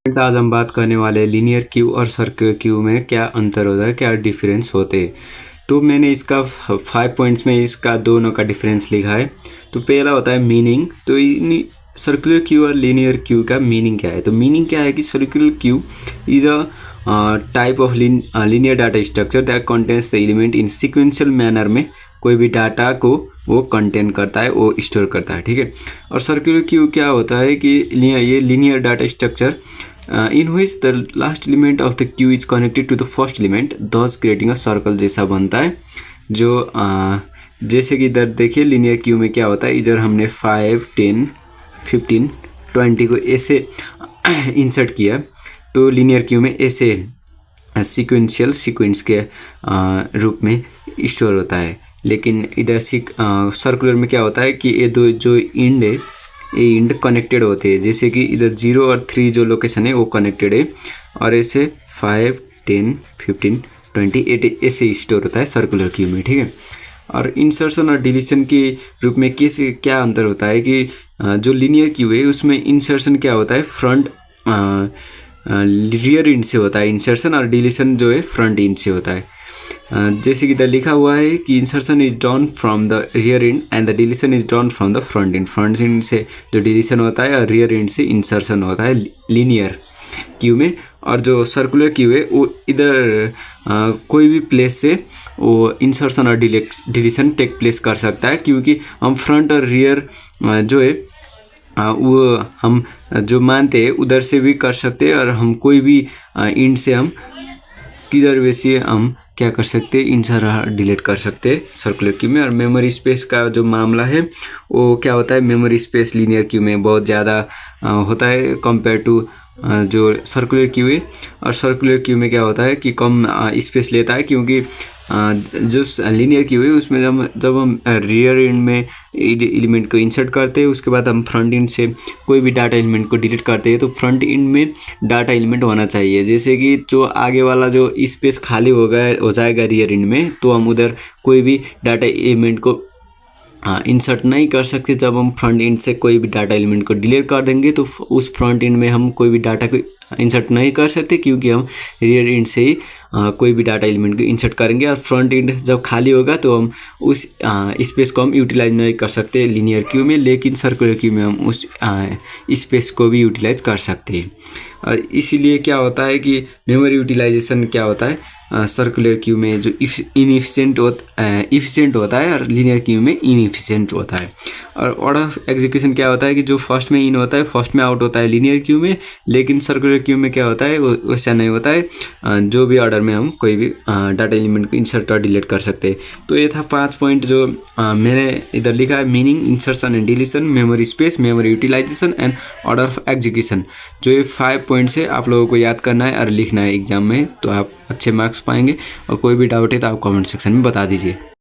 Friends, आज हम बात करने वाले हैं लीनियर क्यू और सर्कुलर क्यू में क्या अंतर होता है, क्या डिफरेंस होते हैं। तो मैंने इसका 5 पॉइंट्स में इसका दोनों का डिफरेंस लिखा है। तो पहला होता है मीनिंग। तो सर्कुलर क्यू और लीनियर क्यू का मीनिंग क्या है? तो मीनिंग क्या है कि circular queue is a type of linear data structure that contains the element in sequential manner में कोई भी डाटा को वो कंटेन करता है, वो स्टोर करता है, ठीक है। और सर्कुलर क्यू क्या होता है कि ये linear data structure in which the last element of the queue is connected to the first element, thus creating a circle जैसा बनता है। जो जैसे कि इधर देखिए लीनियर क्यू में क्या होता है, इधर हमने 5, 10, 15, 20 को ऐसे इंसर्ट किया। तो लीनियर क्यू में ऐसे सीक्वेंस के रूप में स्टोर होता है। लेकिन इधर सर्कुलर में क्या होता है कि ये दो जो इंड है, ये इंड कनेक्टेड होते हैं। जैसे कि इधर 0 और 3 जो लोकेशन है वो कनेक्टेड है, और ऐसे 5, 10, 15, 20 ऐसे स्टोर होता है सर्कुलर क्यू में, ठीक है। और इंसर्शन और डिलीशन के रूप में क्या अंतर होता है कि जो लीनियर क्यू है उसमें इंसर्शन क्या होता है, फ्रंट रियर इंड से होता है इंसर्शन, और डिलीशन जो है फ्रंट इंड से होता है। जैसे कि इधर लिखा हुआ है कि insertion is done from the rear end and the deletion is done from the front end. Front end से जो डिलीशन होता है और रियर इंड से इंसर्शन होता है लीनियर क्यू में। और जो सर्कुलर क्यू है वो इधर कोई भी प्लेस से वो इंसर्शन और डिलीशन टेक प्लेस कर सकता है, क्योंकि हम फ्रंट और रियर जो है वो हम जो मानते हैं उधर से भी कर सकते हैं, और हम कोई भी इंड से हम किधर वैसे हम क्या कर सकते हैं, इंसर्ट डिलीट कर सकते हैं सर्कुलर क्यू में। और मेमोरी स्पेस का जो मामला है वो क्या होता है, मेमोरी स्पेस लीनियर क्यू में बहुत ज़्यादा होता है कंपेयर टू जो सर्कुलर क्यू है। और सर्कुलर क्यू में क्या होता है कि कम स्पेस लेता है, क्योंकि जो लीनियर क्यू है उसमें जब हम रियर एंड में एलिमेंट को इंसर्ट करते हैं, उसके बाद हम फ्रंट एंड से कोई भी डाटा एलिमेंट को डिलीट करते हैं, तो फ्रंट एंड में डाटा एलिमेंट होना चाहिए। जैसे कि जो आगे वाला जो स्पेस खाली हो जाएगा रियर एंड में, तो हम उधर कोई भी डाटा एलिमेंट को इंसर्ट नहीं कर सकते। जब हम फ्रंट एंड से कोई भी डाटा एलिमेंट को डिलीट कर देंगे तो उस फ्रंट एंड में हम कोई भी डाटा को इंसर्ट नहीं कर सकते, क्योंकि हम रियर एंड से ही कोई भी डाटा एलिमेंट को इंसर्ट करेंगे। और फ्रंट एंड जब खाली होगा तो हम उस स्पेस को हम यूटिलाइज नहीं कर सकते लीनियर क्यू में, लेकिन सर्कुलर क्यू में हम उस स्पेस को भी यूटिलाइज कर सकते हैं। और इसीलिए क्या होता है कि मेमोरी यूटिलाइजेशन क्या होता है, सर्कुलर क्यू में जो इफिशिएंट होता है, और लीनियर क्यू में इनएफिशिएंट होता है। और ऑर्डर ऑफ एग्जीक्यूशन क्या होता है कि जो फर्स्ट में इन होता है फर्स्ट में आउट होता है लीनियर क्यू में, लेकिन सर्कुलर क्यू में क्या होता है वैसा नहीं होता है। जो भी ऑर्डर में हम कोई भी डाटा एलिमेंट को इंसर्ट और डिलीट कर सकते हैं। तो ये था 5 पॉइंट जो मैंने इधर लिखा है, meaning, insertion and deletion, memory space, memory utilization and order of execution. जो ये 5 पॉइंट्स है आप लोगों को याद करना है और लिखना है एग्जाम में, तो आप अच्छे मार्क्स पाएंगे। और कोई भी डाउट है तो आप कमेंट सेक्शन में बता दीजिए।